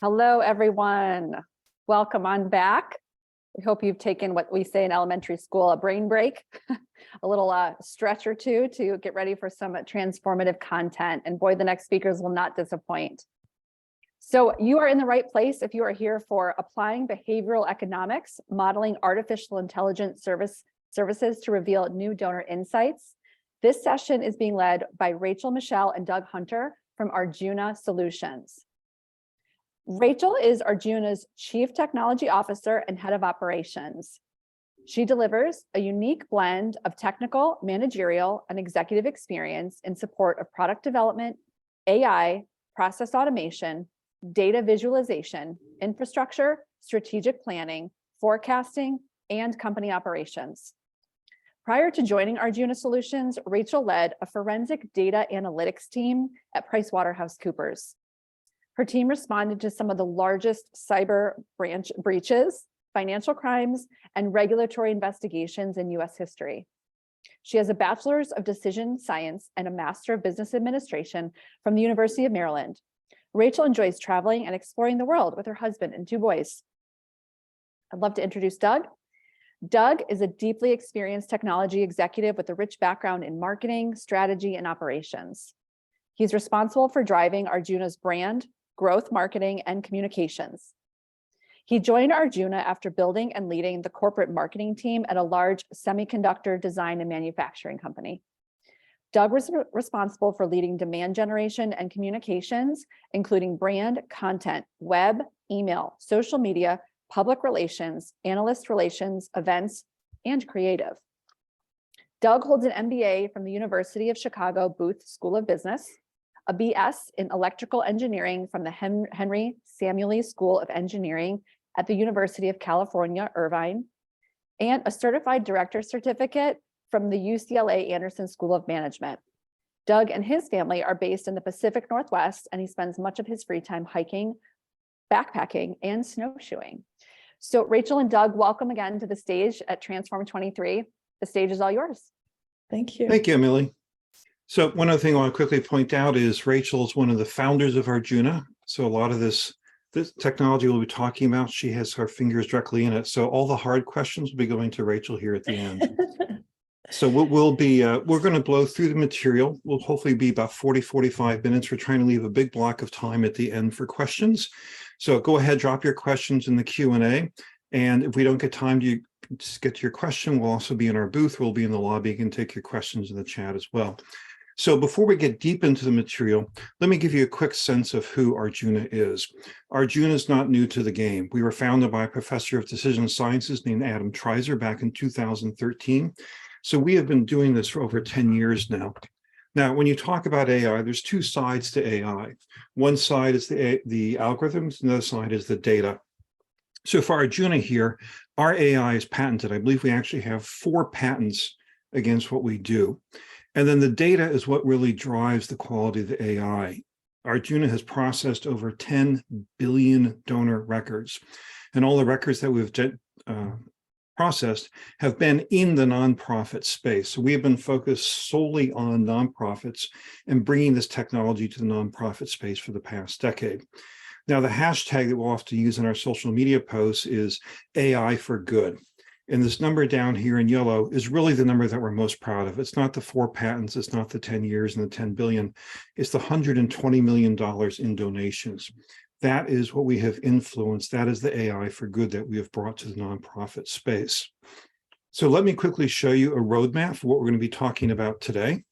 Hello, everyone. Welcome on back. We hope you've taken what we say in elementary school, a brain break, a little stretch or two to get ready for some transformative content. And boy, the next speakers will not disappoint. So you are in the right place if you are here for applying behavioral economics, modeling artificial intelligence services to reveal new donor insights. This session is being led by Rachel Michelle and Doug Hunter from Arjuna Solutions. Rachel is Arjuna's Chief Technology Officer and Head of Operations. She delivers a unique blend of technical, managerial, and executive experience in support of product development, AI, process automation, data visualization, infrastructure, strategic planning, forecasting, and company operations. Prior to joining Arjuna Solutions, Rachel led a forensic data analytics team at PricewaterhouseCoopers. Her team responded to some of the largest cyber breaches, financial crimes, and regulatory investigations in US history. She has a bachelor's of decision science and a master of business administration from the University of Maryland. Rachel enjoys traveling and exploring the world with her husband and 2 boys. I'd love to introduce Doug. Doug is a deeply experienced technology executive with a rich background in marketing, strategy, and operations. He's responsible for driving Arjuna's brand, growth, marketing, and communications. He joined Arjuna after building and leading the corporate marketing team at a large semiconductor design and manufacturing company. Doug was responsible for leading demand generation and communications, including brand, content, web, email, social media, public relations, analyst relations, events, and creative. Doug holds an MBA from the University of Chicago Booth School of Business, a BS in electrical engineering from the Henry Samueli School of Engineering at the University of California, Irvine, and a certified director certificate from the UCLA Anderson School of Management. Doug and his family are based in the Pacific Northwest, and he spends much of his free time hiking, backpacking, and snowshoeing. So Rachel and Doug, welcome again to the stage at Transform 23. The stage is all yours. Thank you. Thank you, Emily. So one other thing I want to quickly point out is Rachel is one of the founders of Arjuna. So a lot of this technology we'll be talking about, she has her fingers directly in it. So all the hard questions will be going to Rachel here at the end. So we're going to blow through the material. We'll hopefully be about 45 minutes. We're trying to leave a big block of time at the end for questions. So go ahead, drop your questions in the Q&A. And if we don't get time to get to your question, we'll also be in our booth. We'll be in the lobby. You can take your questions in the chat as well. So before we get deep into the material, let me give you a quick sense of who Arjuna is. Arjuna is not new to the game. We were founded by a professor of decision sciences named Adam Treiser back in 2013. So we have been doing this for over 10 years now. Now, when you talk about AI, there's 2 sides to AI. One side is the algorithms, and the other side is the data. So for Arjuna here, our AI is patented. I believe we actually have 4 patents against what we do. And then the data is what really drives the quality of the AI. Arjuna has processed over 10 billion donor records, and all the records that we've processed have been in the nonprofit space. So we have been focused solely on nonprofits and bringing this technology to the nonprofit space for the past decade. Now, the hashtag that we'll often use in our social media posts is AI for good. And this number down here in yellow is really the number that we're most proud of. It's not the 4 patents, it's not the 10 years and the 10 billion, it's the $120 million in donations. That is what we have influenced. That is the AI for good that we have brought to the nonprofit space. So let me quickly show you a roadmap for what we're going to be talking about today.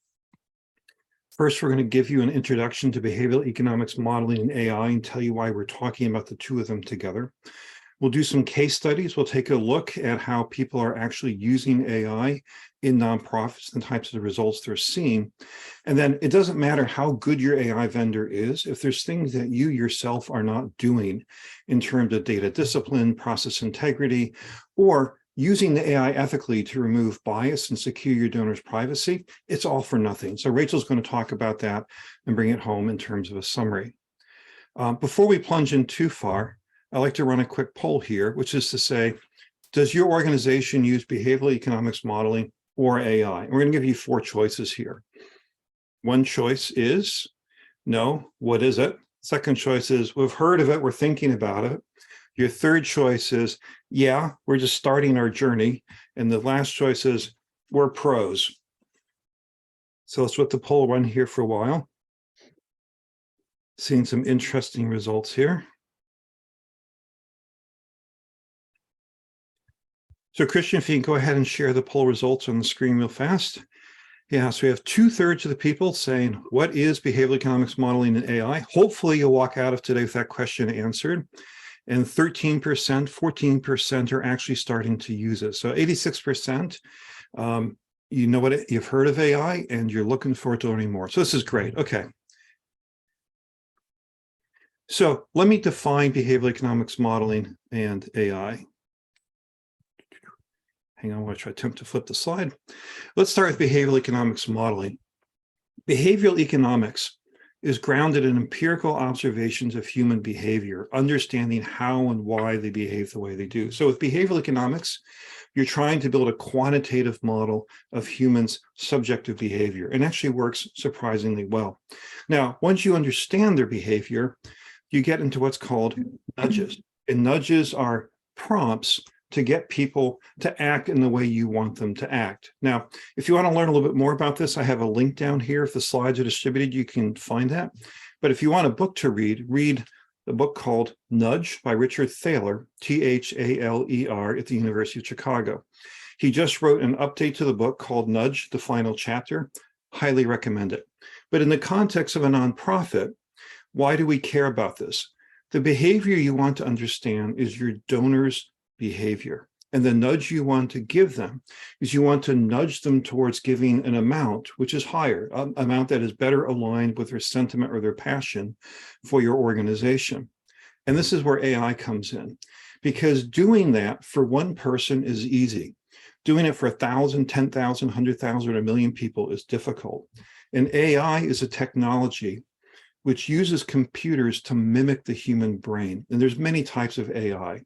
First, we're going to give you an introduction to behavioral economics modeling and AI and tell you why we're talking about the 2 of them together. We'll do some case studies. We'll take a look at how people are actually using AI in nonprofits and the types of results they're seeing. And then it doesn't matter how good your AI vendor is, if there's things that you yourself are not doing in terms of data discipline, process integrity, or using the AI ethically to remove bias and secure your donor's privacy, it's all for nothing. So Rachel's going to talk about that and bring it home in terms of a summary. Before we plunge in too far, I'd like to run a quick poll here, which is to say, does your organization use behavioral economics modeling or AI? And we're going to give you 4 choices here. One choice is no. What is it? Second choice is, we've heard of it, we're thinking about it. Your third choice is, yeah, we're just starting our journey. And the last choice is, we're pros. So let's let the poll run here for a while. Seeing some interesting results here. So Christian, if you can go ahead and share the poll results on the screen real fast. Yeah, so we have 2/3 of the people saying, what is behavioral economics modeling in AI? Hopefully you'll walk out of today with that question answered. And 13%, 14% are actually starting to use it. So 86%, you know what, you've heard of AI and you're looking forward to learning more. So this is great. Okay. So let me define behavioral economics modeling and AI. Hang on, I'm going to attempt to flip the slide. Let's start with behavioral economics modeling. Behavioral economics is grounded in empirical observations of human behavior, understanding how and why they behave the way they do. So with behavioral economics, you're trying to build a quantitative model of humans' subjective behavior, and actually works surprisingly well. Now, once you understand their behavior, you get into what's called nudges. And nudges are prompts to get people to act in the way you want them to act. Now, if you want to learn a little bit more about this, I have a link down here. If the slides are distributed, you can find that. But if you want a book to read, read the book called Nudge by Richard Thaler, T-H-A-L-E-R, at the University of Chicago. He just wrote an update to the book called Nudge, the Final Chapter. Highly recommend it. But in the context of a nonprofit, why do we care about this? The behavior you want to understand is your donors' behavior. And the nudge you want to give them is you want to nudge them towards giving an amount which is higher, an amount that is better aligned with their sentiment or their passion for your organization. And this is where AI comes in, because doing that for one person is easy. Doing it for 1,000, 10,000, 100,000, or 1 million people is difficult. And AI is a technology which uses computers to mimic the human brain. And there's many types of AI.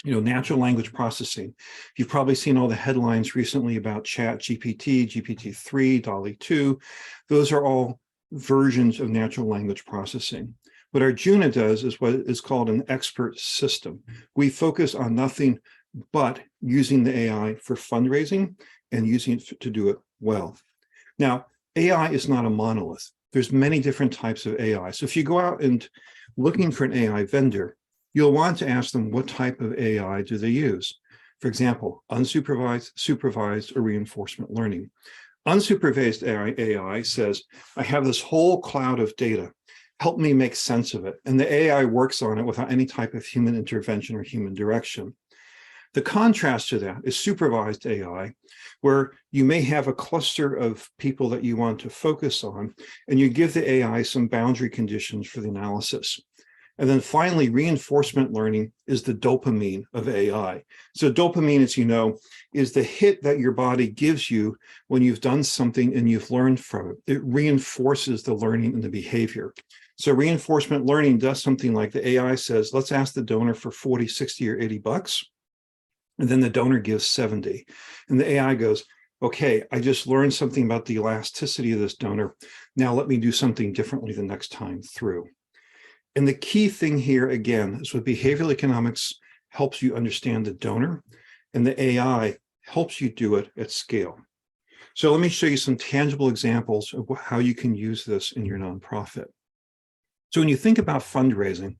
You know, natural language processing. You've probably seen all the headlines recently about Chat GPT, GPT-3, DALL-E 2. Those are all versions of natural language processing. What Arjuna does is what is called an expert system. We focus on nothing but using the AI for fundraising and using it to do it well. Now, AI is not a monolith. There's many different types of AI. So if you go out and looking for an AI vendor, you'll want to ask them what type of AI do they use. For example, unsupervised, supervised, or reinforcement learning. Unsupervised AI says, I have this whole cloud of data. Help me make sense of it. And the AI works on it without any type of human intervention or human direction. The contrast to that is supervised AI, where you may have a cluster of people that you want to focus on, and you give the AI some boundary conditions for the analysis. And then finally, reinforcement learning is the dopamine of AI. So dopamine, as you know, is the hit that your body gives you when you've done something and you've learned from it. It reinforces the learning and the behavior. So reinforcement learning does something like the AI says, let's ask the donor for 40, 60, or 80 bucks. And then the donor gives 70. And the AI goes, okay, I just learned something about the elasticity of this donor. Now let me do something differently the next time through. And the key thing here, again, is with behavioral economics helps you understand the donor, and the AI helps you do it at scale. So let me show you some tangible examples of how you can use this in your nonprofit. So when you think about fundraising,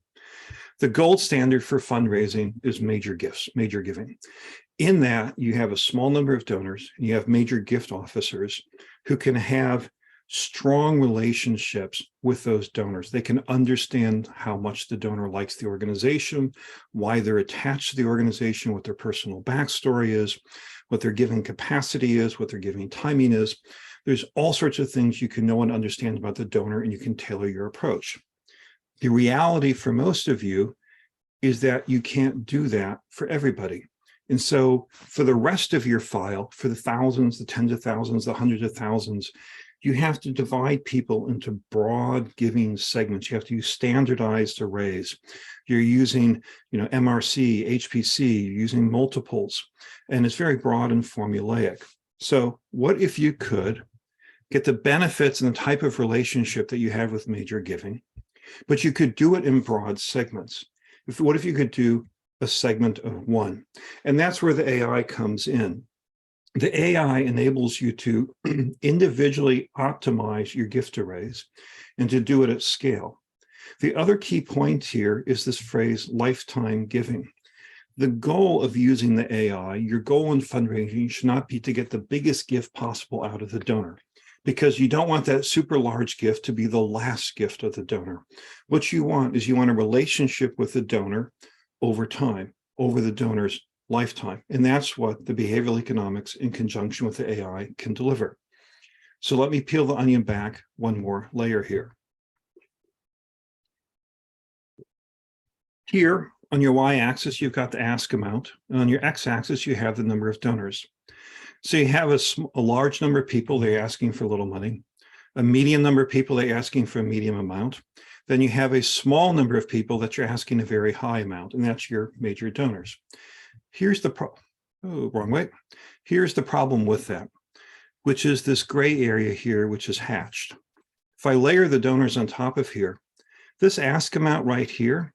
the gold standard for fundraising is major gifts, major giving. In that, you have a small number of donors, and you have major gift officers who can have strong relationships with those donors. They can understand how much the donor likes the organization, why they're attached to the organization, what their personal backstory is, what their giving capacity is, what their giving timing is. There's all sorts of things you can know and understand about the donor, and you can tailor your approach. The reality for most of you is that you can't do that for everybody. And so for the rest of your file, for the thousands, the tens of thousands, the hundreds of thousands, you have to divide people into broad giving segments. You have to use standardized arrays. You're using, MRC, HPC, you're using multiples, and it's very broad and formulaic. So what if you could get the benefits and the type of relationship that you have with major giving, But you could do it in broad segments. What if you could do a segment of one? And that's where the AI comes in. The AI enables you to individually optimize your gift arrays and to do it at scale. The other key point here is this phrase, lifetime giving. The goal of using the AI, your goal in fundraising should not be to get the biggest gift possible out of the donor, because you don't want that super large gift to be the last gift of the donor. What you want is you want a relationship with the donor over time, over the donor's lifetime. And that's what the behavioral economics in conjunction with the AI can deliver. So let me peel the onion back one more layer here. Here on your y-axis, you've got the ask amount, and on your x-axis, you have the number of donors. So you have a large number of people, they're asking for little money, a medium number of people, they're asking for a medium amount. Then you have a small number of people that you're asking a very high amount, and that's your major donors. Here's the wrong way. Here's the problem with that, which is this gray area here, which is hatched. If I layer the donors on top of here, this ask amount right here,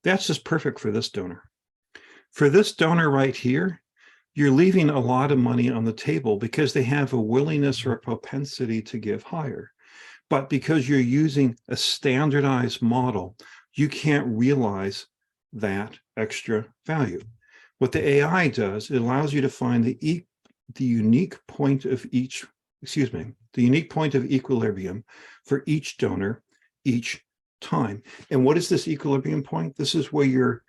that's just perfect for this donor. For this donor right here, you're leaving a lot of money on the table because they have a willingness or a propensity to give higher. But because you're using a standardized model, you can't realize that extra value. What the AI does, it allows you to find the unique point of the unique point of equilibrium for each donor each time. And what is this equilibrium point? This is where you're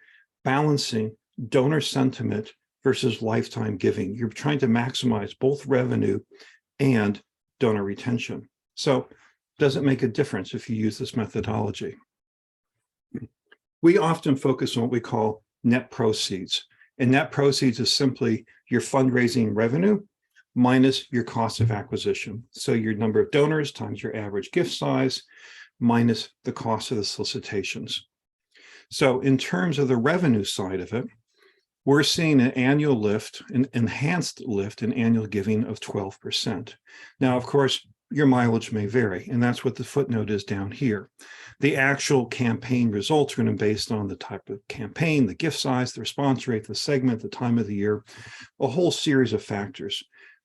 balancing donor sentiment versus lifetime giving. You're trying to maximize both revenue and donor retention. So does it make a difference if you use this methodology? We often focus on what we call net proceeds. And net proceeds is simply your fundraising revenue minus your cost of acquisition. So your number of donors times your average gift size minus the cost of the solicitations. So in terms of the revenue side of it, we're seeing an annual lift, an enhanced lift in annual giving of 12%. Now, of course, your mileage may vary, and that's what the footnote is down here. The actual campaign results are going to be based on the type of campaign, the gift size, the response rate, the segment, the time of the year, a whole series of factors.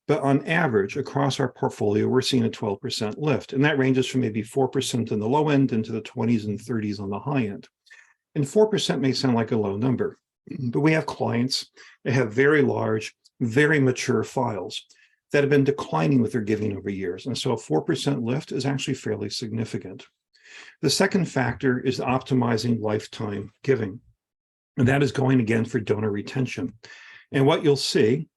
But on average, across our portfolio, we're seeing a 12% lift, and that ranges from maybe 4% on the low end into the 20s and 30s on the high end. And 4% may sound like a low number, but we have clients that have very large, very mature files that have been declining with their giving over years. And so a 4% lift is actually fairly significant. The second factor is optimizing lifetime giving. And that is going again for donor retention. And what you'll see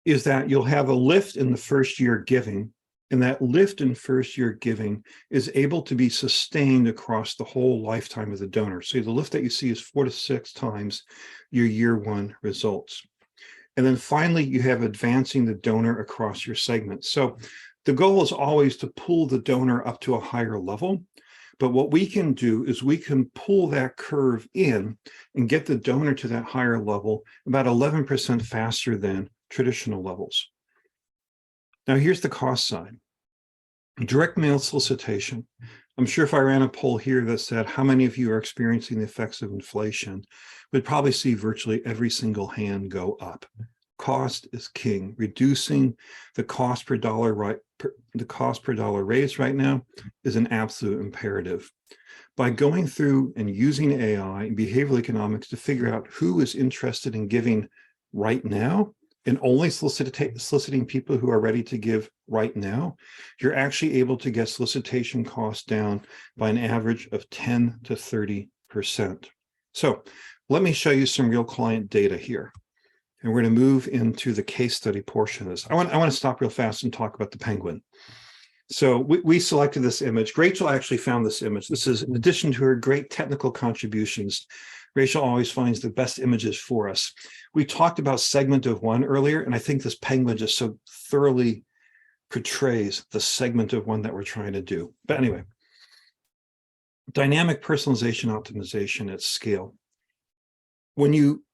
is that you'll have a lift in the first year giving, and that lift in first year giving is able to be sustained across the whole lifetime of the donor. So the lift that you see is 4 to 6 times your year one results. And then finally, you have advancing the donor across your segment. So the goal is always to pull the donor up to a higher level. But what we can do is we can pull that curve in and get the donor to that higher level about 11% faster than traditional levels. Now, here's the cost side. Direct mail solicitation. I'm sure if I ran a poll here that said, how many of you are experiencing the effects of inflation, we'd probably see virtually every single hand go up. Cost is king. Reducing the cost per dollar raised right now is an absolute imperative. By going through and using AI and behavioral economics to figure out who is interested in giving right now, and only soliciting people who are ready to give right now, you're actually able to get solicitation costs down by an average of 10 to 30%. So let me show you some real client data here. And we're going to move into the case study portion of this. I want to stop real fast and talk about the penguin. So we selected this image. Rachel actually found this image. This is in addition to her great technical contributions. Rachel always finds the best images for us. We talked about segment of one earlier, and I think this penguin just so thoroughly portrays the segment of one that we're trying to do. But anyway, dynamic personalization optimization at scale. When you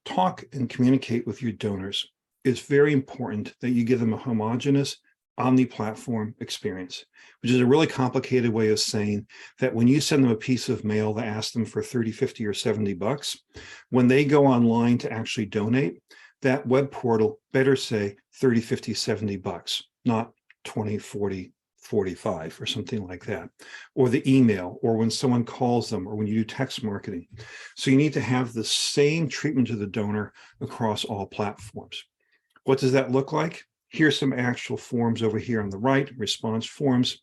talk and communicate with your donors, it's very important that you give them a homogeneous, omni-platform experience, which is a really complicated way of saying that when you send them a piece of mail that asks them for 30, 50, or 70 bucks, when they go online to actually donate, that web portal better say 30, 50, 70 bucks, not 20, 40, 45 or something like that, or the email, or when someone calls them, or when you do text marketing. So you need to have the same treatment to the donor across all platforms. What does that look like? Here's some actual forms over here on the right, response forms.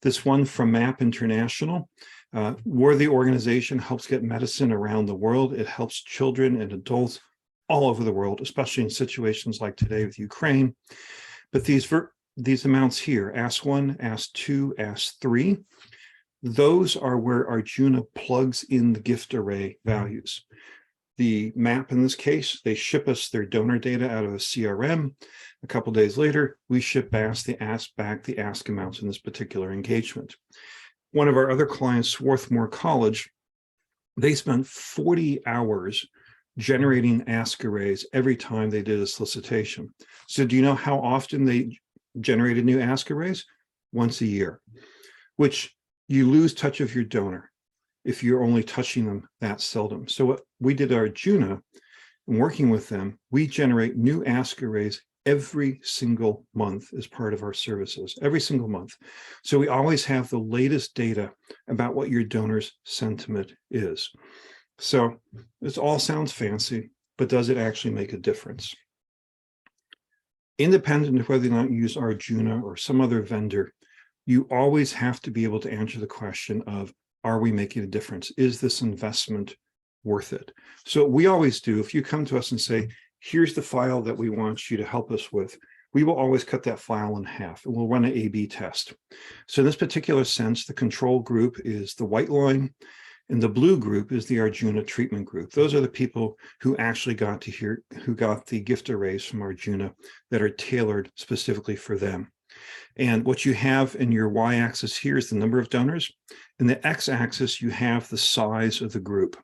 This one from MAP International. Worthy organization helps get medicine around the world. It helps children and adults all over the world, especially in situations like today with Ukraine. But these amounts here, Ask 1, Ask 2, Ask 3, those are where Arjuna plugs in the gift array values. The MAP in this case, they ship us their donor data out of a CRM. A couple of days later, we ship back the ask amounts in this particular engagement. One of our other clients, Swarthmore College, they spent 40 hours generating ask arrays every time they did a solicitation. So do you know how often they generated new ask arrays? Once a year, which you lose touch of your donor if you're only touching them that seldom. So what we did at Arjuna, and working with them, we generate new ask arrays every single month as part of our services, every single month. So we always have the latest data about what your donor's sentiment is. So this all sounds fancy, but does it actually make a difference? Independent of whether or not you use Arjuna or some other vendor, you always have to be able to answer the question of, are we making a difference? Is this investment worth it? So we always do. If you come to us and say, here's the file that we want you to help us with, we will always cut that file in half and we'll run an A/B test. So in this particular sense, the control group is the white line and the blue group is the Arjuna treatment group. Those are the people who actually got the gift arrays from Arjuna that are tailored specifically for them. And what you have in your y-axis here is the number of donors. In the x-axis, you have the size of the group.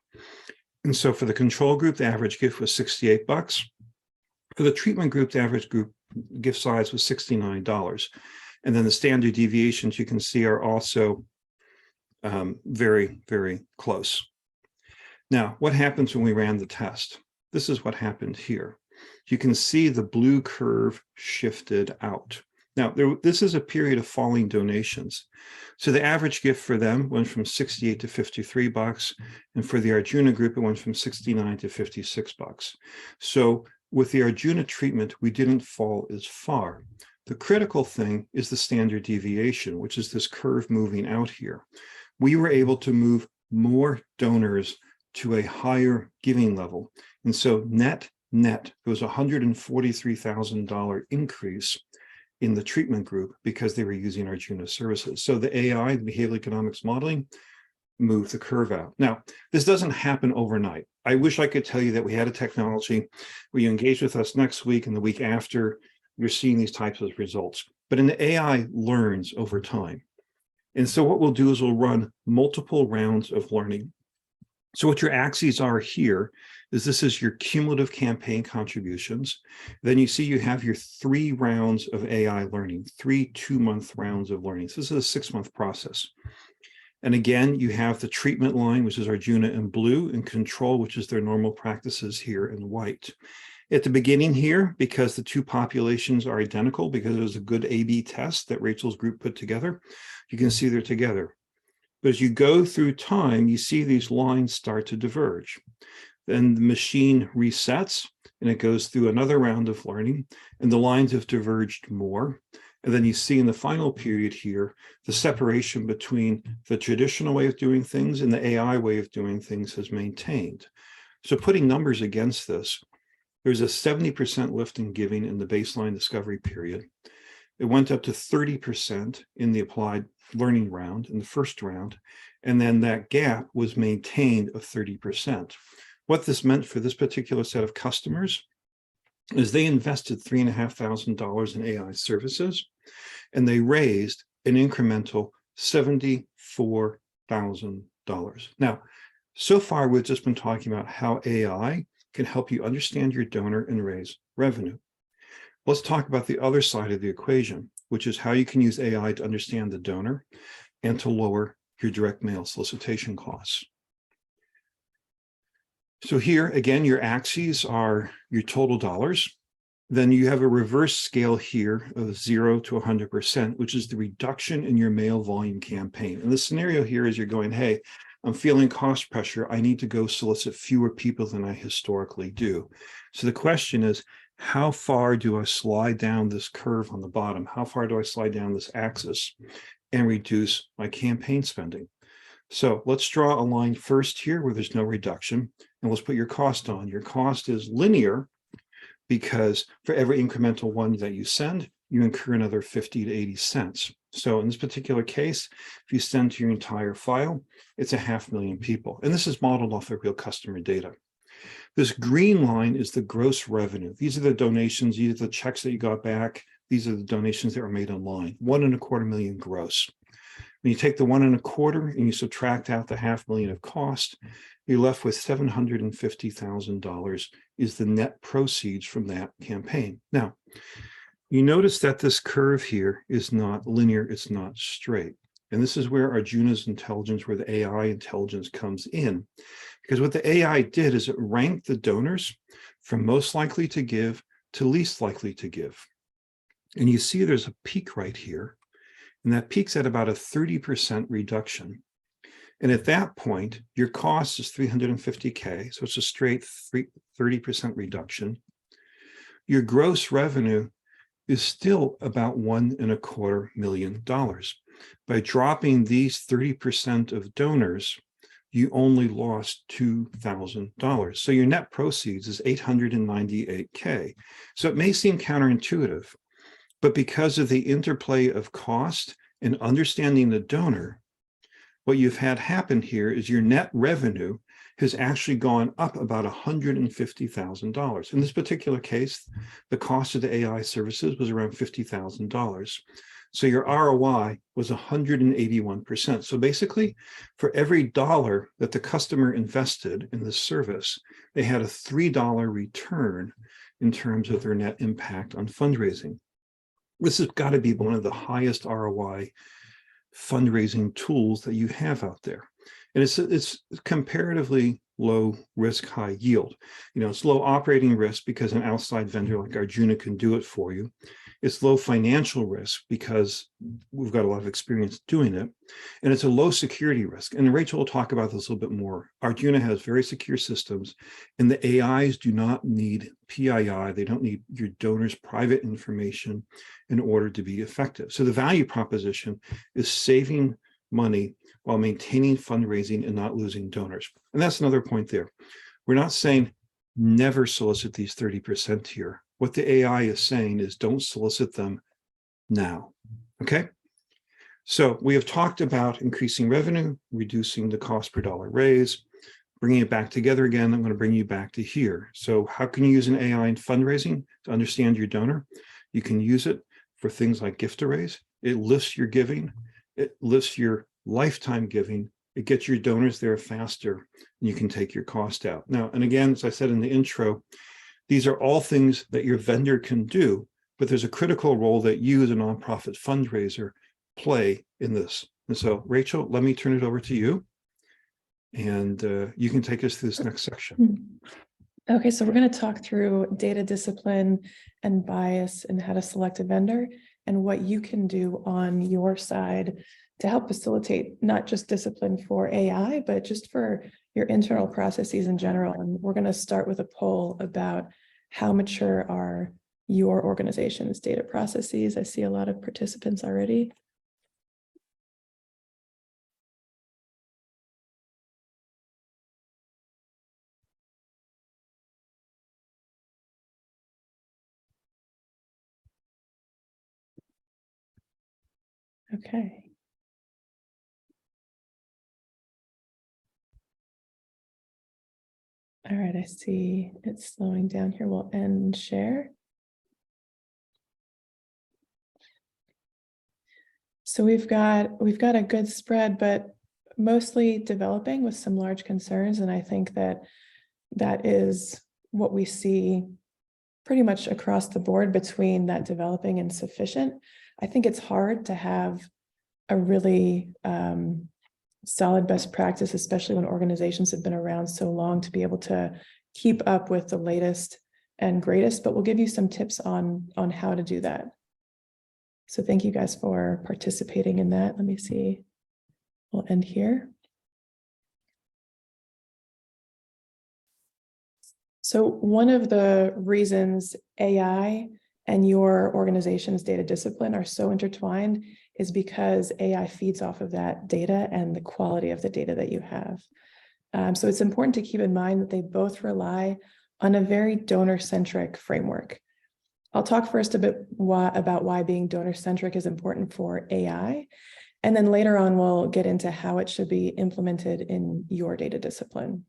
And so for the control group, the average gift was 68 bucks. For the treatment group, the average group gift size was $69. And then the standard deviations you can see are also very, very close. Now, what happens when we ran the test? This is what happened here. You can see the blue curve shifted out. Now, this is a period of falling donations. So the average gift for them went from 68 to 53 bucks. And for the Arjuna group, it went from 69 to 56 bucks. So with the Arjuna treatment, we didn't fall as far. The critical thing is the standard deviation, which is this curve moving out here. We were able to move more donors to a higher giving level. And so net, there was a $143,000 increase in the treatment group because they were using Arjuna services. So the AI, the behavioral economics modeling, moved the curve out. Now, this doesn't happen overnight. I wish I could tell you that we had a technology where you engage with us next week and the week after, you're seeing these types of results. But an AI learns over time. And so what we'll do is we'll run multiple rounds of learning. So what your axes are here is this is your cumulative campaign contributions. Then you see you have your 3 rounds of AI learning, 3 2-month rounds of learning. So this is a 6-month process. And again, you have the treatment line, which is Arjuna in blue, and control, which is their normal practices here in white. At the beginning here, because the 2 populations are identical, because it was a good A/B test that Rachel's group put together, you can see they're together. But as you go through time, you see these lines start to diverge. Then the machine resets and it goes through another round of learning and the lines have diverged more. And then you see in the final period here, the separation between the traditional way of doing things and the AI way of doing things has maintained. So putting numbers against this, there's a 70% lift in giving in the baseline discovery period. It went up to 30% in the applied learning round, in the first round, and then that gap was maintained of 30%. What this meant for this particular set of customers is they invested $3,500 in AI services, and they raised an incremental $74,000. Now, so far, we've just been talking about how AI can help you understand your donor and raise revenue. Let's talk about the other side of the equation. which is how you can use AI to understand the donor and to lower your direct mail solicitation costs. So here, again, your axes are your total dollars. Then you have a reverse scale here of 0 to 100%, which is the reduction in your mail volume campaign. And the scenario here is you're going, hey, I'm feeling cost pressure. I need to go solicit fewer people than I historically do. So the question is, how far do I slide down this curve on the bottom? How far do I slide down this axis and reduce my campaign spending? So let's draw a line first here where there's no reduction, and let's put your cost on. Your cost is linear because for every incremental one that you send, you incur another 50 to 80 cents. So in this particular case, if you send to your entire file, it's 500,000 people. And this is modeled off of real customer data. This green line is the gross revenue. These are the donations, these are the checks that you got back. These are the donations that were made online, 1.25 million gross. When you take the 1.25 and you subtract out the 500,000 of cost, you're left with $750,000 is the net proceeds from that campaign. Now, you notice that this curve here is not linear, it's not straight. And this is where Arjuna's intelligence, where the AI intelligence comes in. Because what the AI did is it ranked the donors from most likely to give to least likely to give. And you see there's a peak right here. And that peaks at about a 30% reduction. And at that point, your cost is $350K. So it's a straight 30% reduction. Your gross revenue is still about $1.25 million. By dropping these 30% of donors, you only lost $2,000. So your net proceeds is $898K. So it may seem counterintuitive, but because of the interplay of cost and understanding the donor, what you've had happen here is your net revenue has actually gone up about $150,000. In this particular case, the cost of the AI services was around $50,000. So your ROI was 181%. So basically, for every dollar that the customer invested in this service, they had a $3 return in terms of their net impact on fundraising. This has got to be one of the highest ROI fundraising tools that you have out there. And it's comparatively low risk, high yield. You know, it's low operating risk because an outside vendor like Arjuna can do it for you. It's low financial risk because we've got a lot of experience doing it. And it's a low security risk. And Rachel will talk about this a little bit more. Arjuna has very secure systems, and the AIs do not need PII. They don't need your donor's private information in order to be effective. So the value proposition is saving money while maintaining fundraising and not losing donors. And that's another point there. We're not saying never solicit these 30% here. What the AI is saying is don't solicit them now, okay? So we have talked about increasing revenue, reducing the cost per dollar raise, bringing it back together again. I'm going to bring you back to here. So how can you use an AI in fundraising to understand your donor? You can use it for things like gift arrays. It lists your giving. It lists your lifetime giving. It gets your donors there faster, and you can take your cost out. Now, and again, as I said in the intro, these are all things that your vendor can do, but there's a critical role that you as a nonprofit fundraiser play in this. And so, Rachel, let me turn it over to you, and you can take us through this next section. Okay, so we're going to talk through data discipline and bias and how to select a vendor and what you can do on your side to help facilitate not just discipline for AI, but just for your internal processes in general. And we're going to start with a poll about how mature are your organization's data processes. I see a lot of participants already. Okay. All right, I see it's slowing down here. We'll end share. So we've got a good spread, but mostly developing with some large concerns. And I think that is what we see pretty much across the board between that developing and sufficient. I think it's hard to have a really solid best practice, especially when organizations have been around so long, to be able to keep up with the latest and greatest, but we'll give you some tips on how to do that. So thank you guys for participating in that. Let me see. We'll end here. So one of the reasons AI and your organization's data discipline are so intertwined is because AI feeds off of that data and the quality of the data that you have. So it's important to keep in mind that they both rely on a very donor-centric framework. I'll talk first a bit about why being donor-centric is important for AI, and then later on we'll get into how it should be implemented in your data discipline.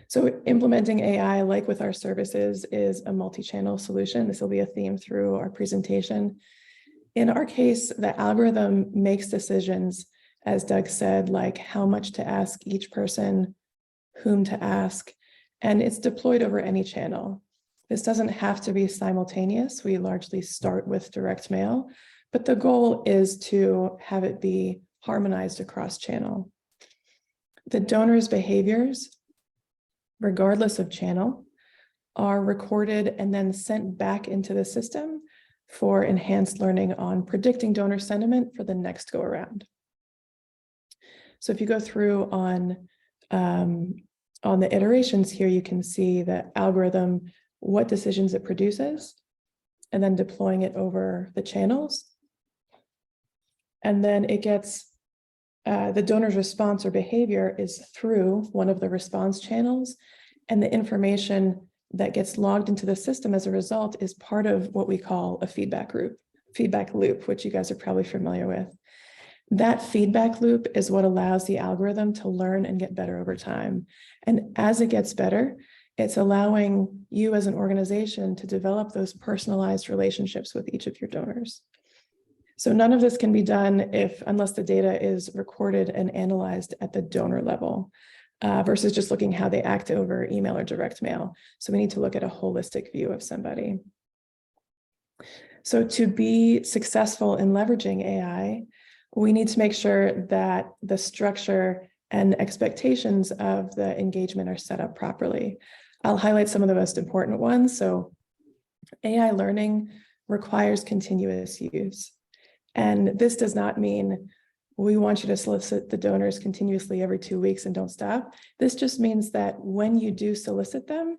So implementing AI, like with our services, is a multi-channel solution. This will be a theme through our presentation. In our case, the algorithm makes decisions, as Doug said, like how much to ask each person, whom to ask, and it's deployed over any channel. This doesn't have to be simultaneous. We largely start with direct mail, but the goal is to have it be harmonized across channel. The donor's behaviors, regardless of channel, are recorded and then sent back into the system for enhanced learning on predicting donor sentiment for the next go around. So if you go through on the iterations here, you can see the algorithm, what decisions it produces, and then deploying it over the channels. And then it gets the donor's response or behavior is through one of the response channels, and the information that gets logged into the system as a result is part of what we call a feedback loop, which you guys are probably familiar with. That feedback loop is what allows the algorithm to learn and get better over time. And as it gets better, it's allowing you as an organization to develop those personalized relationships with each of your donors. So none of this can be done unless the data is recorded and analyzed at the donor level versus just looking how they act over email or direct mail. So we need to look at a holistic view of somebody. So to be successful in leveraging AI, we need to make sure that the structure and expectations of the engagement are set up properly. I'll highlight some of the most important ones. So AI learning requires continuous use. And this does not mean we want you to solicit the donors continuously every 2 weeks and don't stop. This just means that when you do solicit them,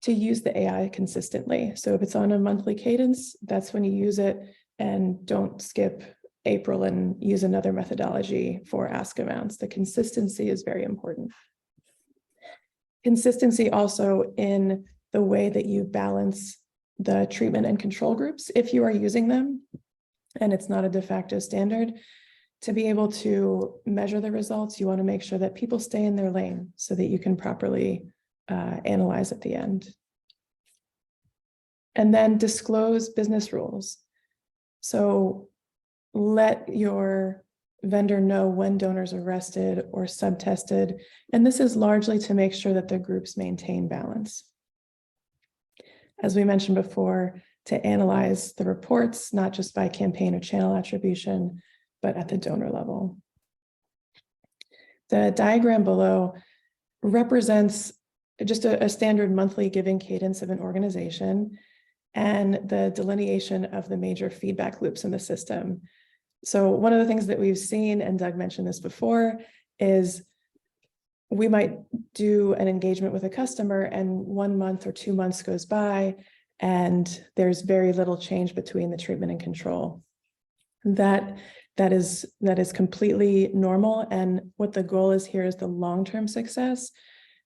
to use the AI consistently. So if it's on a monthly cadence, that's when you use it, and don't skip April and use another methodology for ask amounts. The consistency is very important. Consistency also in the way that you balance the treatment and control groups, if you are using them, and it's not a de facto standard. To be able to measure the results, you want to make sure that people stay in their lane so that you can properly analyze at the end. And then disclose business rules. So let your vendor know when donors are rested or sub-tested. And this is largely to make sure that the groups maintain balance. As we mentioned before, to analyze the reports, not just by campaign or channel attribution, but at the donor level. The diagram below represents just a standard monthly giving cadence of an organization and the delineation of the major feedback loops in the system. So one of the things that we've seen, and Doug mentioned this before, is we might do an engagement with a customer and 1 month or 2 months goes by and there's very little change between the treatment and control. That is completely normal. And what the goal is here is the long-term success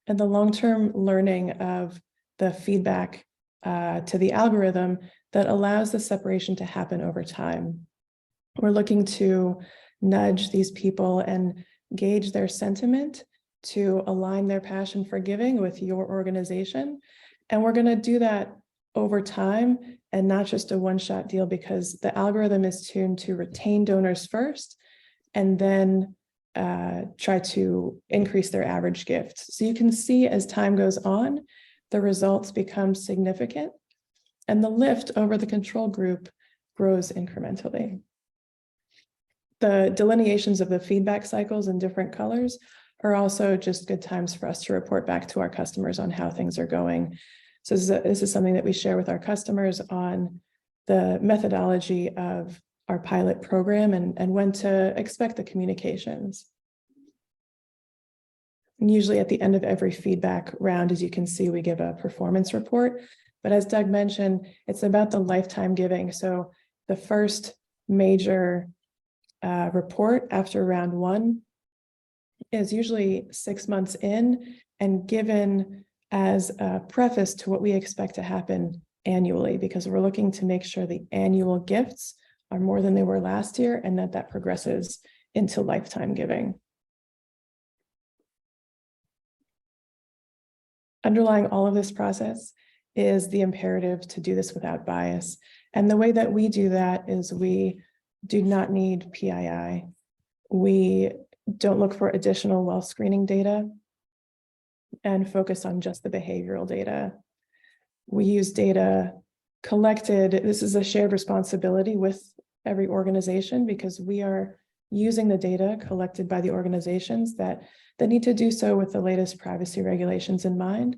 and the long-term learning of the feedback to the algorithm that allows the separation to happen over time. We're looking to nudge these people and gauge their sentiment to align their passion for giving with your organization. And we're going to do that over time and not just a one-shot deal, because the algorithm is tuned to retain donors first and then try to increase their average gift. So you can see as time goes on, the results become significant and the lift over the control group grows incrementally. The delineations of the feedback cycles in different colors are also just good times for us to report back to our customers on how things are going. So this is something that we share with our customers on the methodology of our pilot program and when to expect the communications. And usually at the end of every feedback round, as you can see, we give a performance report. But as Doug mentioned, it's about the lifetime giving. So the first major report after round one is usually 6 months in and given as a preface to what we expect to happen annually, because we're looking to make sure the annual gifts are more than they were last year and that progresses into lifetime giving. Underlying all of this process is the imperative to do this without bias. And the way that we do that is we do not need PII. We don't look for additional wealth screening data and focus on just the behavioral data. We use data collected. This is a shared responsibility with every organization because we are using the data collected by the organizations that need to do so with the latest privacy regulations in mind.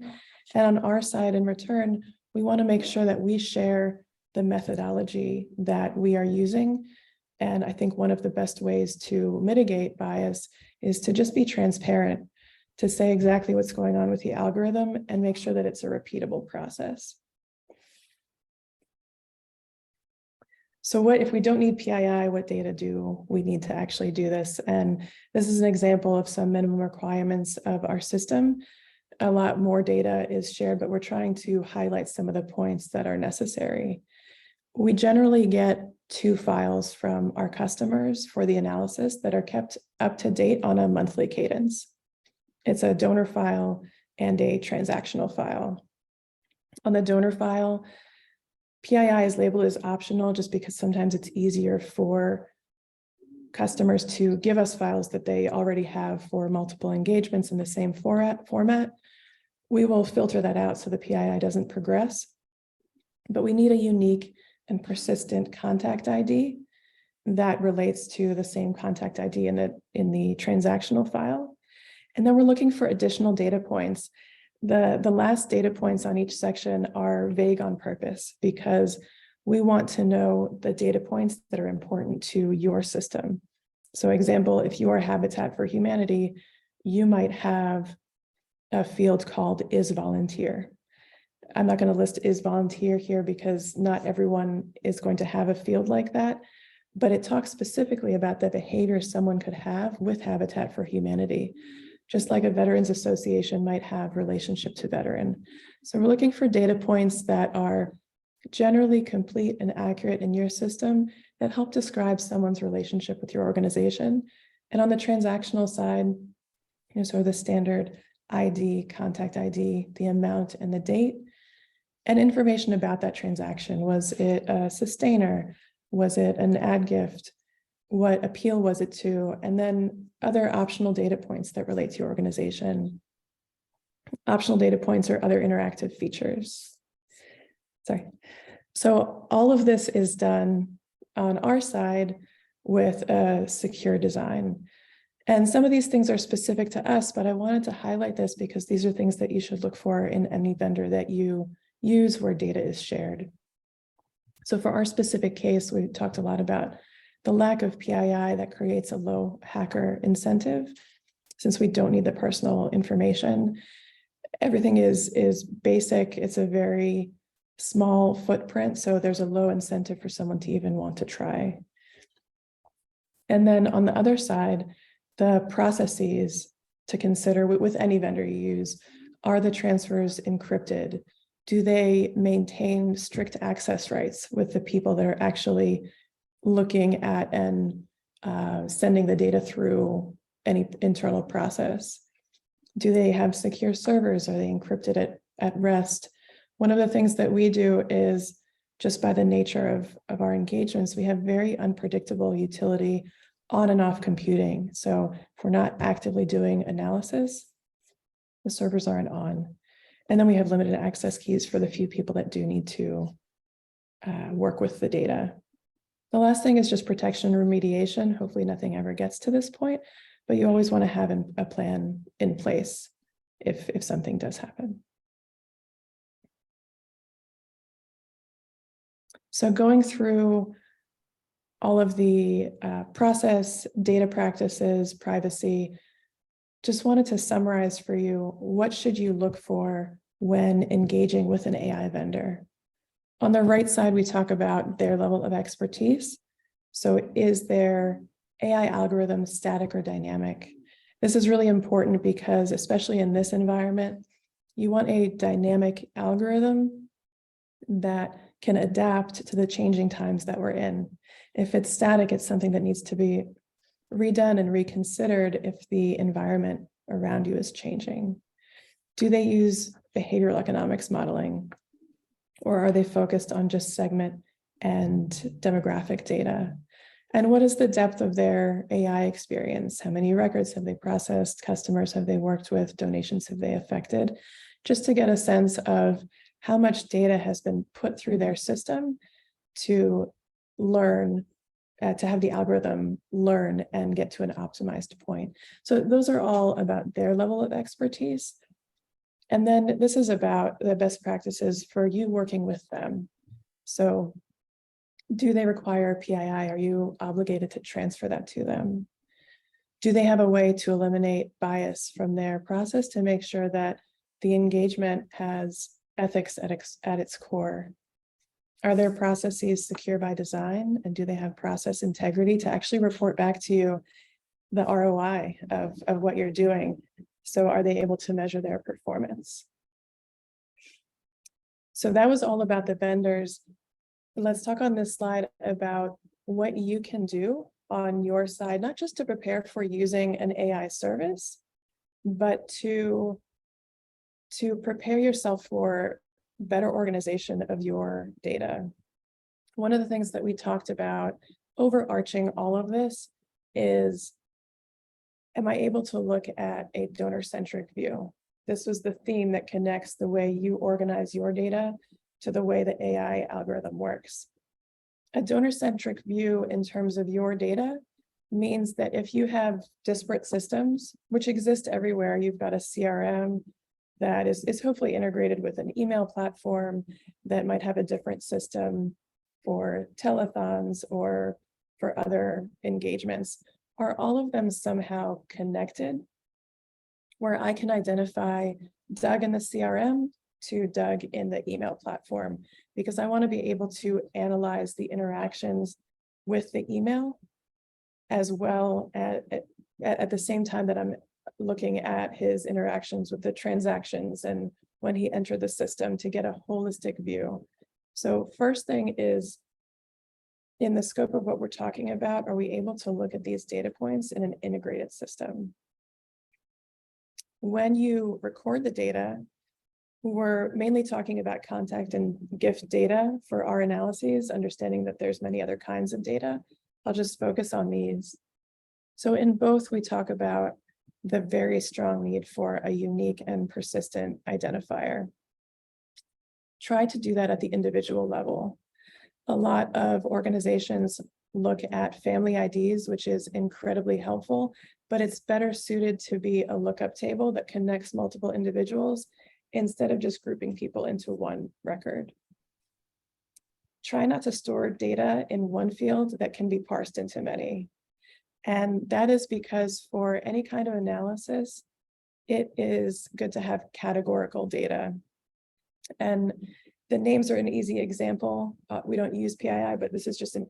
And on our side, in return, we want to make sure that we share the methodology that we are using. And I think one of the best ways to mitigate bias is to just be transparent, to say exactly what's going on with the algorithm and make sure that it's a repeatable process. So what if we don't need PII, what data do we need to actually do this? And this is an example of some minimum requirements of our system. A lot more data is shared, but we're trying to highlight some of the points that are necessary. We generally get 2 files from our customers for the analysis that are kept up to date on a monthly cadence. It's a donor file and a transactional file. On the donor file, PII is labeled as optional just because sometimes it's easier for customers to give us files that they already have for multiple engagements in the same format. We will filter that out so the PII doesn't progress, but we need a unique and persistent contact ID that relates to the same contact ID in the transactional file. And then we're looking for additional data points. The last data points on each section are vague on purpose because we want to know the data points that are important to your system. So example, if you are Habitat for Humanity, you might have a field called is volunteer. I'm not going to list is volunteer here because not everyone is going to have a field like that, but it talks specifically about the behavior someone could have with Habitat for Humanity, just like a veterans association might have relationship to veteran. So we're looking for data points that are generally complete and accurate in your system that help describe someone's relationship with your organization. And on the transactional side, sort of the standard ID, contact ID, the amount and the date, and information about that transaction. Was it a sustainer? Was it an ad gift? What appeal was it to? And then other optional data points that relate to your organization. Optional data points or other interactive features. Sorry. So all of this is done on our side with a secure design. And some of these things are specific to us, but I wanted to highlight this because these are things that you should look for in any vendor that you use where data is shared. So for our specific case, we talked a lot about the lack of PII that creates a low hacker incentive. Since we don't need the personal information, everything is basic. It's a very small footprint, so there's a low incentive for someone to even want to try. And then on the other side, the processes to consider with any vendor you use, are the transfers encrypted? Do they maintain strict access rights with the people that are actually looking at and sending the data through any internal process? Do they have secure servers? Are they encrypted at rest? One of the things that we do is, just by the nature of our engagements, we have very unpredictable utility on and off computing. So if we're not actively doing analysis, the servers aren't on. And then we have limited access keys for the few people that do need to work with the data. The last thing is just protection and remediation. Hopefully nothing ever gets to this point, but you always want to have a plan in place if something does happen. So going through all of the process, data practices, privacy, just wanted to summarize for you, what should you look for when engaging with an AI vendor? On the right side, we talk about their level of expertise. So is their AI algorithm static or dynamic? This is really important because, especially in this environment, you want a dynamic algorithm that can adapt to the changing times that we're in. If it's static, it's something that needs to be redone and reconsidered if the environment around you is changing. Do they use behavioral economics modeling, or are they focused on just segment and demographic data? And what is the depth of their AI experience? How many records have they processed? Customers have they worked with? Donations have they affected? Just to get a sense of how much data has been put through their system to learn, to have the algorithm learn and get to an optimized point. So those are all about their level of expertise. And then this is about the best practices for you working with them. So do they require PII? Are you obligated to transfer that to them? Do they have a way to eliminate bias from their process to make sure that the engagement has ethics at its core? Are their processes secure by design? And do they have process integrity to actually report back to you the ROI of what you're doing? So are they able to measure their performance? So that was all about the vendors. Let's talk on this slide about what you can do on your side, not just to prepare for using an AI service, but to prepare yourself for better organization of your data. One of the things that we talked about overarching all of this is, am I able to look at a donor-centric view? This was the theme that connects the way you organize your data to the way the AI algorithm works. A donor-centric view in terms of your data means that if you have disparate systems, which exist everywhere, you've got a CRM that is hopefully integrated with an email platform that might have a different system for telethons or for other engagements. Are all of them somehow connected, where I can identify Doug in the CRM to Doug in the email platform? Because I want to be able to analyze the interactions with the email as well at the same time that I'm looking at his interactions with the transactions and when he entered the system, to get a holistic view. So first thing is, in the scope of what we're talking about, are we able to look at these data points in an integrated system? When you record the data, we're mainly talking about contact and gift data for our analyses, understanding that there's many other kinds of data. I'll just focus on these. So in both, we talk about the very strong need for a unique and persistent identifier. Try to do that at the individual level. A lot of organizations look at family IDs, which is incredibly helpful, but it's better suited to be a lookup table that connects multiple individuals instead of just grouping people into one record. Try not to store data in one field that can be parsed into many. And that is because for any kind of analysis, it is good to have categorical data. And the names are an easy example. We don't use PII, but this is just an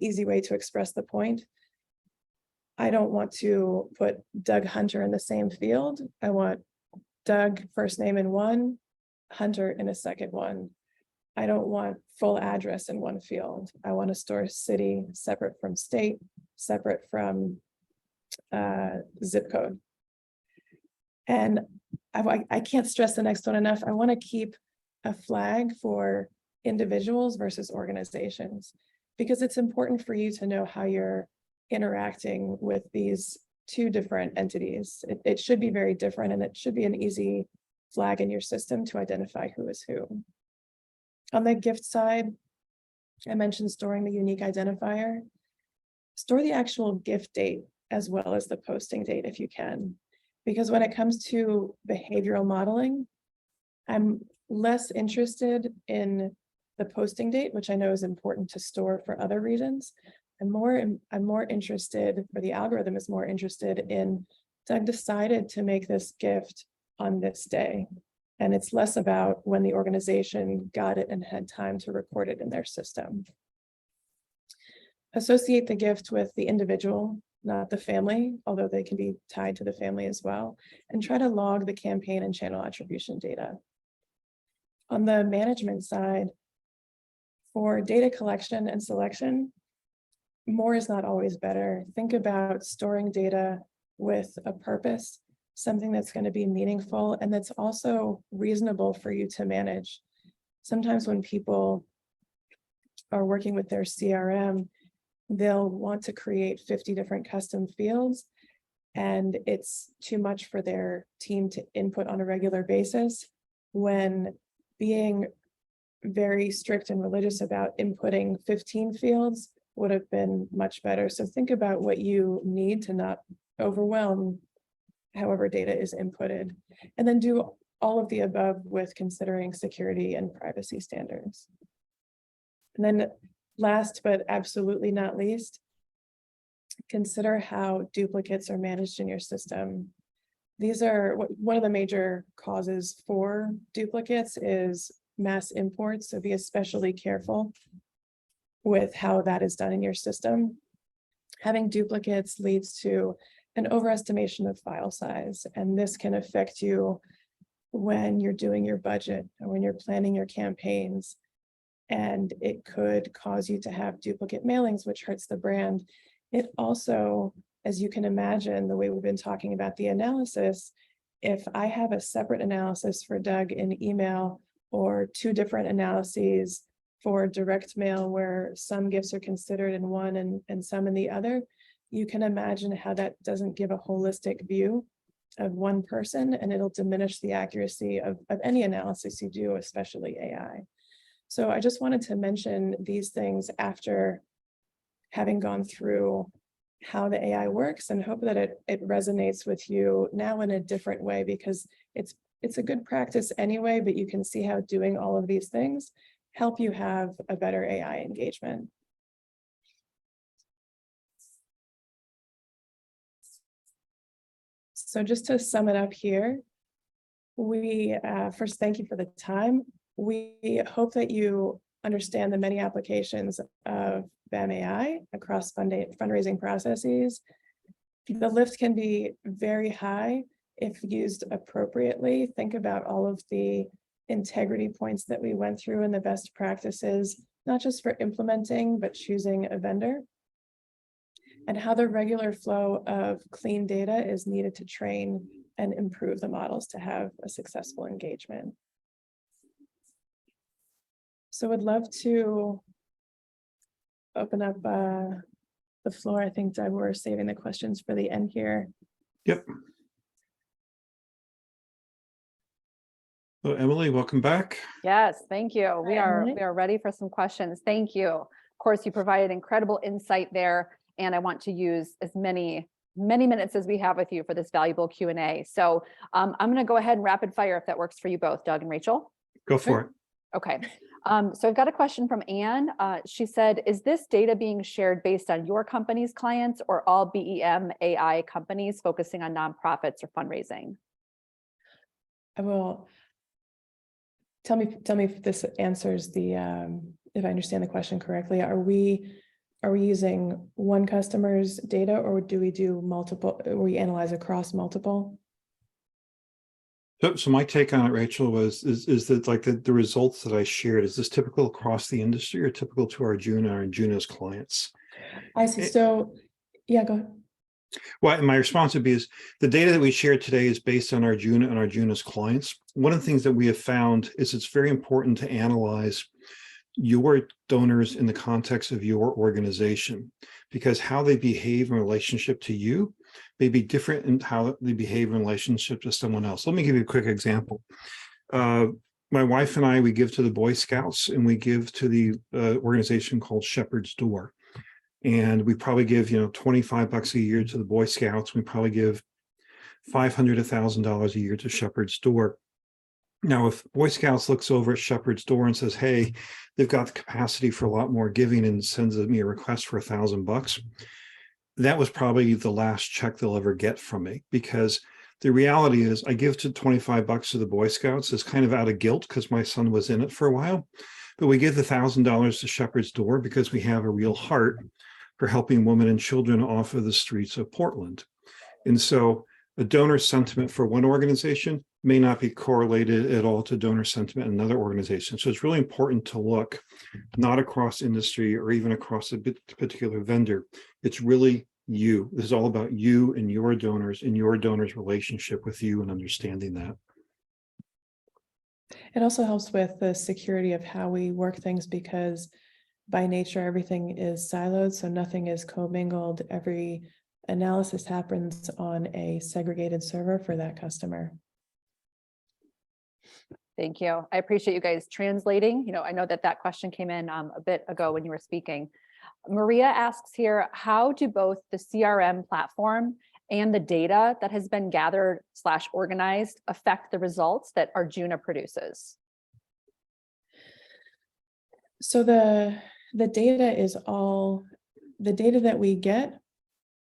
easy way to express the point. I don't want to put Doug Hunter in the same field. I want Doug first name in one, Hunter in a second one. I don't want full address in one field. I want to store city separate from state, separate from zip code. And I can't stress the next one enough. I want to keep a flag for individuals versus organizations, because it's important for you to know how you're interacting with these two different entities. It should be very different, and it should be an easy flag in your system to identify who is who. On the gift side, I mentioned storing the unique identifier. Store the actual gift date as well as the posting date if you can. Because when it comes to behavioral modeling, I'm less interested in the posting date, which I know is important to store for other reasons. I'm more interested, or the algorithm is more interested in, Doug decided to make this gift on this day. And it's less about when the organization got it and had time to record it in their system. Associate the gift with the individual, not the family, although they can be tied to the family as well, and try to log the campaign and channel attribution data. On the management side, for data collection and selection, more is not always better. Think about storing data with a purpose, something that's going to be meaningful and that's also reasonable for you to manage. Sometimes when people are working with their CRM, they'll want to create 50 different custom fields, and it's too much for their team to input on a regular basis, when being very strict and religious about inputting 15 fields would have been much better. So think about what you need to not overwhelm however data is inputted, and then do all of the above with considering security and privacy standards. And then last but absolutely not least, consider how duplicates are managed in your system. These are one of the major causes for duplicates is mass imports, so be especially careful with how that is done in your system. Having duplicates leads to an overestimation of file size, and this can affect you when you're doing your budget or when you're planning your campaigns. And it could cause you to have duplicate mailings, which hurts the brand. It also, as you can imagine, the way we've been talking about the analysis, if I have a separate analysis for Doug in email or two different analyses for direct mail where some gifts are considered in one and some in the other, you can imagine how that doesn't give a holistic view of one person, and it'll diminish the accuracy of any analysis you do, especially AI. So I just wanted to mention these things after having gone through how the AI works, and hope that it resonates with you now in a different way, because it's a good practice anyway, but you can see how doing all of these things help you have a better AI engagement. So just to sum it up here, we first thank you for the time. We hope that you understand the many applications of BAM AI across fundraising processes. The lift can be very high if used appropriately. Think about all of the integrity points that we went through and the best practices, not just for implementing, but choosing a vendor, and how the regular flow of clean data is needed to train and improve the models to have a successful engagement. So I'd love to open up the floor. I think, Doug, we're saving the questions for the end here. Yep. Well, Emily, welcome back. Yes, thank you. We Emily. are ready for some questions. Thank you. Of course, you provided incredible insight there, and I want to use as many minutes as we have with you for this valuable Q&A. So I'm going to go ahead and rapid fire if that works for you both, Doug and Rachel. Go for it. Okay. So I've got a question from Anne. She said, is this data being shared based on your company's clients or all BEM AI companies focusing on nonprofits or fundraising? I will. Tell me if this answers the, if I understand the question correctly. Are we using one customer's data, or do we do multiple, we analyze across multiple? So my take on it, Rachel, is that like the results that I shared, is this typical across the industry or typical to Arjuna or Arjuna's clients? I see. So yeah, go ahead. Well, my response would be is the data that we shared today is based on Arjuna and Arjuna's clients. One of the things that we have found is it's very important to analyze your donors in the context of your organization, because how they behave in relationship to you may be different in how they behave in relationship to someone else. Let me give you a quick example. my wife and I, we give to the Boy Scouts, and we give to the organization called Shepherd's Door. And we probably give, $25 a year to the Boy Scouts. We probably give $500 to $1,000 a year to Shepherd's Door. Now, if Boy Scouts looks over at Shepherd's Door and says, hey, they've got the capacity for a lot more giving, and sends me a request for $1,000, that was probably the last check they'll ever get from me, because the reality is I give to $25 to the Boy Scouts is kind of out of guilt because my son was in it for a while. But we give the $1,000 to Shepherd's Door because we have a real heart for helping women and children off of the streets of Portland. And so a donor sentiment for one organization may not be correlated at all to donor sentiment in another organization. So it's really important to look not across industry or even across a particular vendor. It's really you. This is all about you and your donors and your donors' relationship with you and understanding that. It also helps with the security of how we work things, because by nature, everything is siloed, so nothing is commingled. Every analysis happens on a segregated server for that customer. Thank you. I appreciate you guys translating. I know that question came in a bit ago when you were speaking. Maria asks here, how do both the CRM platform and the data that has been gathered / organized affect the results that Arjuna produces? So the data is all the data that we get,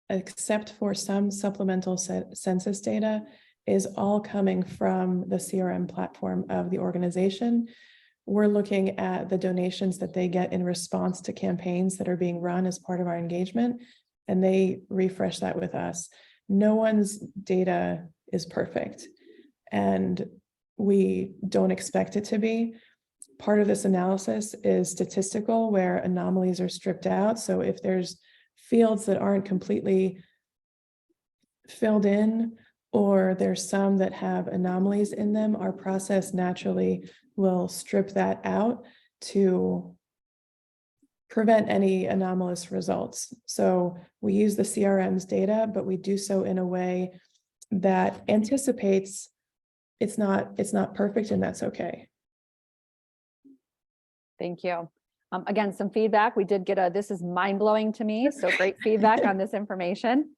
except for some supplemental census data, is all coming from the CRM platform of the organization. We're looking at the donations that they get in response to campaigns that are being run as part of our engagement, and they refresh that with us. No one's data is perfect, and we don't expect it to be. Part of this analysis is statistical, where anomalies are stripped out. So if there's fields that aren't completely filled in, or there's some that have anomalies in them, our process naturally will strip that out to prevent any anomalous results. So we use the CRM's data, but we do so in a way that anticipates it's not perfect, and that's okay. Thank you. Again, some feedback. We did get this is mind-blowing to me. So great feedback on this information.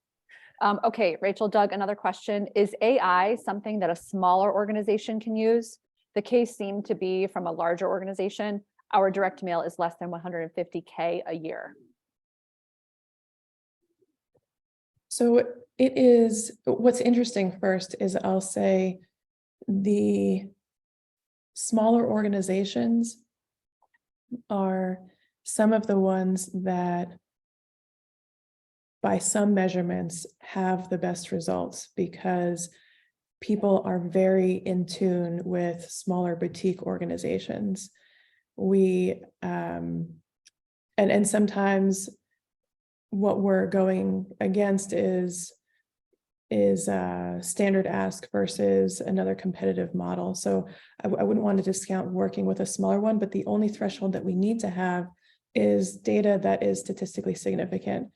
Okay, Rachel, Doug, another question. Is AI something that a smaller organization can use? The case seemed to be from a larger organization. Our direct mail is less than 150K a year. So it is, what's interesting first is I'll say the smaller organizations are some of the ones that by some measurements have the best results, because people are very in tune with smaller boutique organizations. We and sometimes what we're going against is standard ask versus another competitive model. So I wouldn't want to discount working with a smaller one, but the only threshold that we need to have is data that is statistically significant.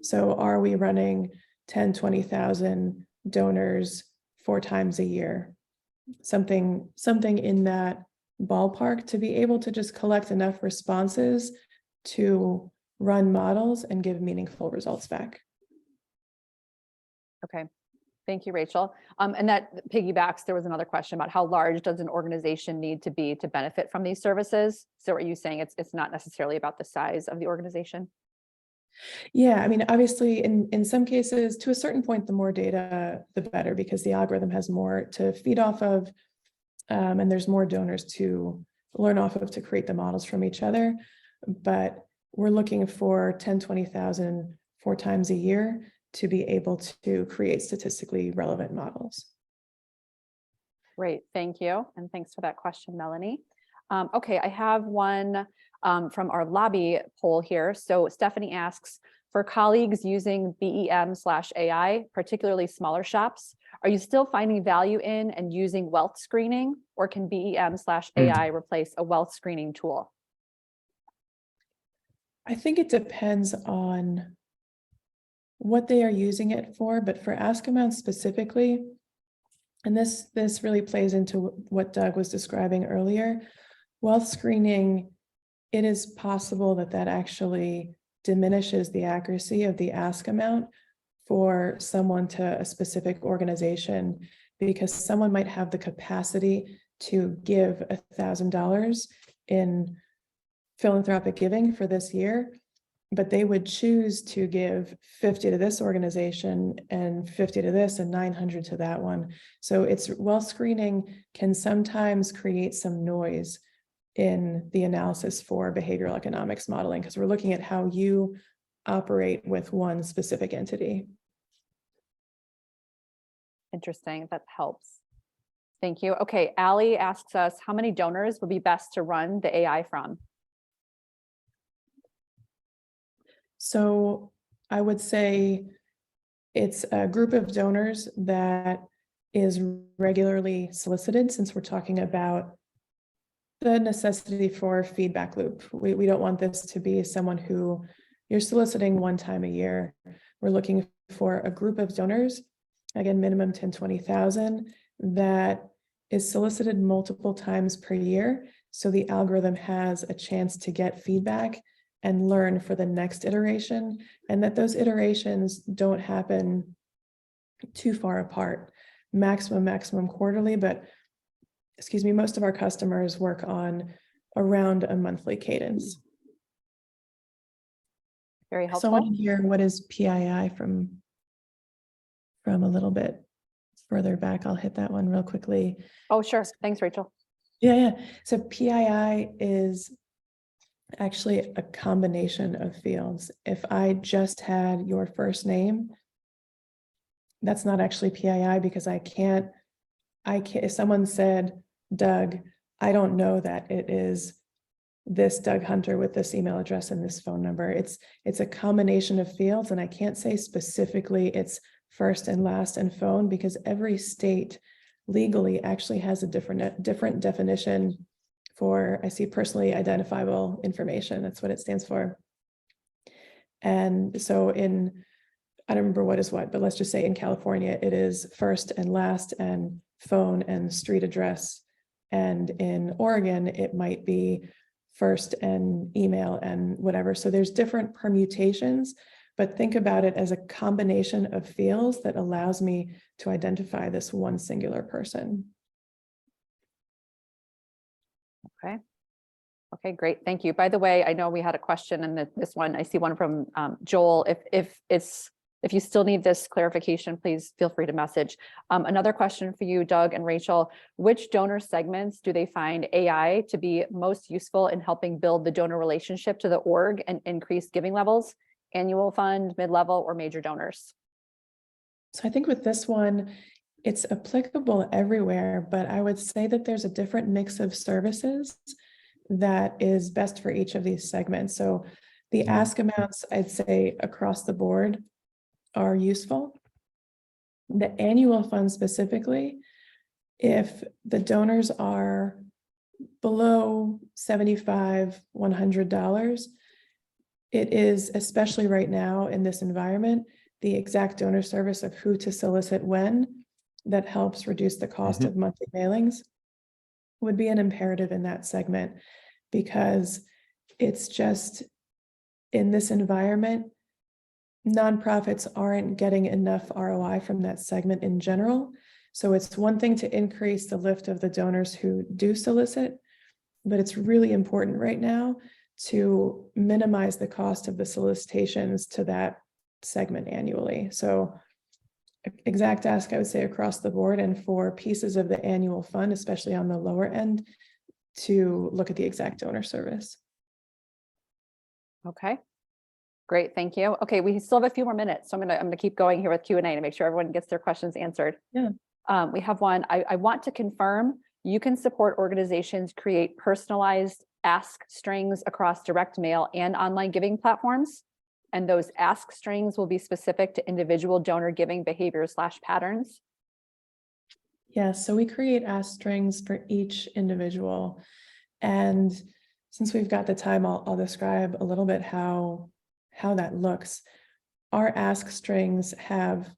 So are we running 10, 20,000 donors 4 times a year? Something in that ballpark to be able to just collect enough responses to run models and give meaningful results back. Okay, thank you, Rachel. And that piggybacks, there was another question about how large does an organization need to be to benefit from these services? So are you saying it's not necessarily about the size of the organization? Yeah, I mean, obviously, in some cases, to a certain point, the more data, the better, because the algorithm has more to feed off of, and there's more donors to learn off of to create the models from each other. But we're looking for 10, 20,000 4 times a year to be able to create statistically relevant models. Great, thank you. And thanks for that question, Melanie. Okay, I have one from our lobby poll here. So Stephanie asks, for colleagues using BEM/AI, particularly smaller shops, are you still finding value in and using wealth screening, or can BEM/AI replace a wealth screening tool? I think it depends on what they are using it for, but for Ask Amount specifically, And this really plays into what Doug was describing earlier. Wealth screening, it is possible that actually diminishes the accuracy of the ask amount for someone to a specific organization, because someone might have the capacity to give $1,000 in philanthropic giving for this year, but they would choose to give 50 to this organization and 50 to this and 900 to that one. So it's wealth screening can sometimes create some noise in the analysis for behavioral economics modeling, because we're looking at how you operate with one specific entity. Interesting. That helps. Thank you. Okay, Allie asks us, how many donors would be best to run the AI from? So I would say it's a group of donors that is regularly solicited, since we're talking about the necessity for feedback loop. We don't want this to be someone who you're soliciting one time a year. We're looking for a group of donors, again, minimum 10, 20,000, that is solicited multiple times per year. So the algorithm has a chance to get feedback and learn for the next iteration, and that those iterations don't happen too far apart. Maximum quarterly, but excuse me, most of our customers work on around a monthly cadence. Very So I want helpful. to hear what is PII from a little bit further back. I'll hit that one real quickly. Oh, sure. Thanks, Rachel. Yeah. So PII is actually a combination of fields. If I just had your first name, that's not actually PII, because I can't, if someone said Doug, I don't know that it is this Doug Hunter with this email address and this phone number. It's a combination of fields, and I can't say specifically it's first and last and phone, because every state legally actually has a different definition for, I see, personally identifiable information. That's what it stands for. And so I don't remember what is what, but let's just say in California, it is first and last and phone and street address. And in Oregon, it might be first and email and whatever. So there's different permutations, but think about it as a combination of fields that allows me to identify this one singular person. Okay. Okay, great. Thank you. By the way, I know we had a question in this one. I see one from Joel. If you still need this clarification, please feel free to message. Another question for you, Doug and Rachel. Which donor segments do they find AI to be most useful in helping build the donor relationship to the org and increase giving levels? Annual fund, mid-level, or major donors? So I think with this one, it's applicable everywhere, but I would say that there's a different mix of services that is best for each of these segments. So the ask amounts, I'd say across the board, are useful. The annual fund specifically, if the donors are below $75, $100, it is, especially right now in this environment, the exact donor service of who to solicit when, that helps reduce the cost of monthly mailings, would be an imperative in that segment, because it's just, in this environment, nonprofits aren't getting enough ROI from that segment in general. So it's one thing to increase the lift of the donors who do solicit, but it's really important right now to minimize the cost of the solicitations to that segment annually. So exact ask, I would say, across the board, and for pieces of the annual fund, especially on the lower end, to look at the exact donor service. Okay. Great, thank you. Okay, we still have a few more minutes, so I'm gonna keep going here with Q&A to make sure everyone gets their questions answered. Yeah. We have one. I want to confirm you can support organizations create personalized ask strings across direct mail and online giving platforms, and those ask strings will be specific to individual donor giving behaviors / patterns. Yeah, so we create ask strings for each individual, and since we've got the time, I'll describe a little bit how that looks. Our ask strings have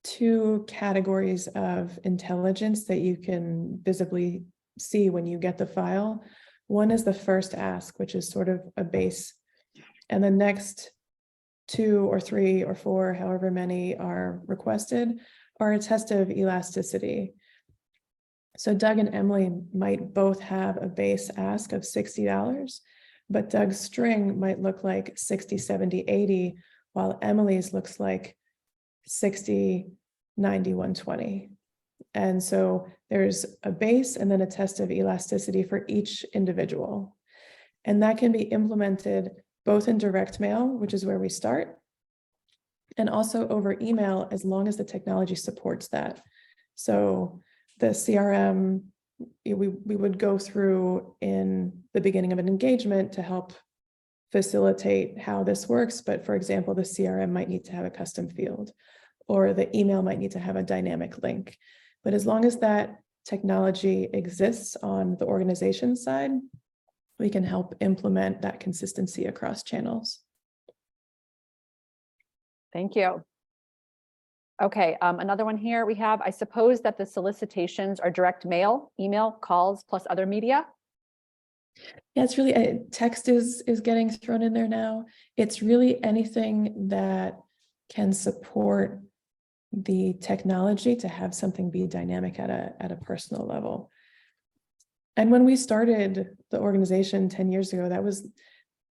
two categories of intelligence that you can visibly see when you get the file. One is the first ask, which is sort of a base. And the next 2 or 3 or 4, however many are requested, are a test of elasticity. So Doug and Emily might both have a base ask of $60, but Doug's string might look like 60, 70, 80, while Emily's looks like 60, 90, 120. And so there's a base and then a test of elasticity for each individual. And that can be implemented both in direct mail, which is where we start, and also over email, as long as the technology supports that. So the CRM, we would go through in the beginning of an engagement to help facilitate how this works. But for example, the CRM might need to have a custom field, or the email might need to have a dynamic link. But as long as that technology exists on the organization side, we can help implement that consistency across channels. Thank you. Okay, another one here we have, I suppose that the solicitations are direct mail, email, calls, plus other media? Yeah, it's really, text is getting thrown in there now. It's really anything that can support the technology to have something be dynamic at a personal level. And when we started the organization 10 years ago, that was,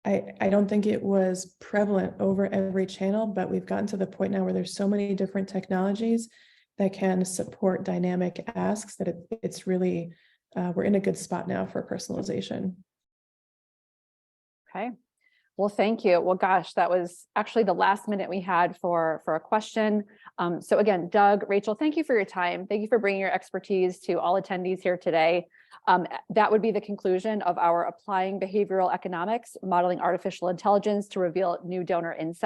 I don't think it was prevalent over every channel, but we've gotten to the point now where there's so many different technologies that can support dynamic asks that it's really, we're in a good spot now for personalization. Okay. Well, thank you. Well, gosh, that was actually the last minute we had for a question. So again, Doug, Rachel, thank you for your time. Thank you for bringing your expertise to all attendees here today. That would be the conclusion of our Applying Behavioral Economics, Modeling Artificial Intelligence to Reveal New Donor Insights.